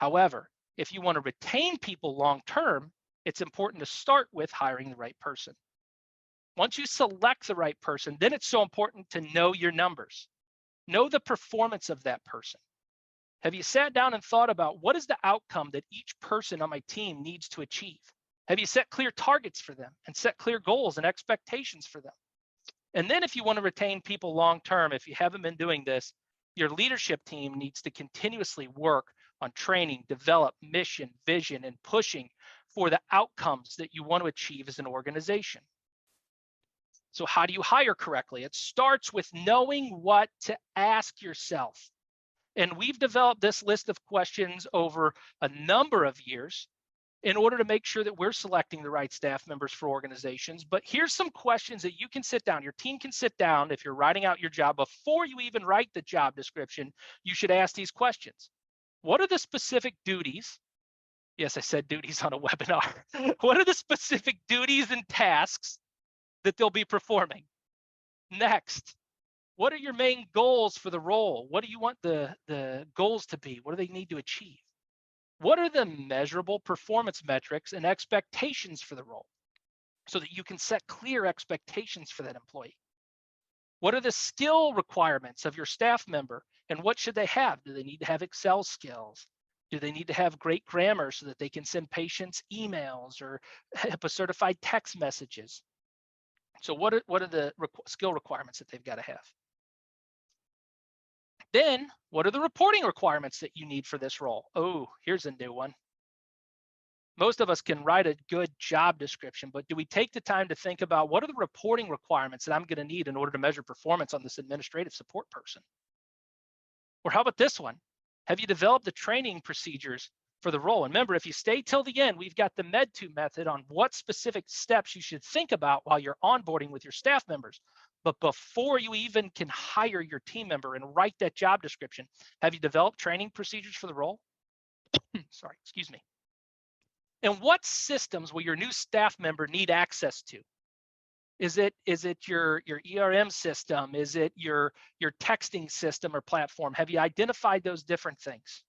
However, if you want to retain people long-term, it's important to start with hiring the right person. Once you select the right person, then it's so important to know your numbers. Know the performance of that person. Have you sat down and thought about what is the outcome that each person on my team needs to achieve? Have you set clear targets for them and set clear goals and expectations for them? And then if you want to retain people long-term, if you haven't been doing this, your leadership team needs to continuously work on training, develop, mission, vision, and pushing for the outcomes that you want to achieve as an organization. So how do you hire correctly? It starts with knowing what to ask yourself. And we've developed this list of questions over a number of years in order to make sure that we're selecting the right staff members for organizations. But here's some questions that you can sit down, your team can sit down if you're writing out your job. Before you even write the job description, you should ask these questions. What are the specific duties? Yes, I said duties on a webinar. What are the specific duties and tasks that they'll be performing? Next, what are your main goals for the role? What do you want the goals to be? What do they need to achieve? What are the measurable performance metrics and expectations for the role so that you can set clear expectations for that employee? What are the skill requirements of your staff member and what should they have? Do they need to have Excel skills? Do they need to have great grammar so that they can send patients emails or HIPAA certified text messages? So what are the skill requirements that they've got to have? Then what are the reporting requirements that you need for this role? Oh, here's a new one. Most of us can write a good job description, but do we take the time to think about what are the reporting requirements that I'm going to need in order to measure performance on this administrative support person? Or how about this one? Have you developed the training procedures for the role? And remember, if you stay till the end, we've got the Med2 method on what specific steps you should think about while you're onboarding with your staff members. But before you even can hire your team member and write that job description, have you developed training procedures for the role? Sorry, excuse me. And what systems will your new staff member need access to? Is it your ERM system? Is it your texting system or platform? Have you identified those different things?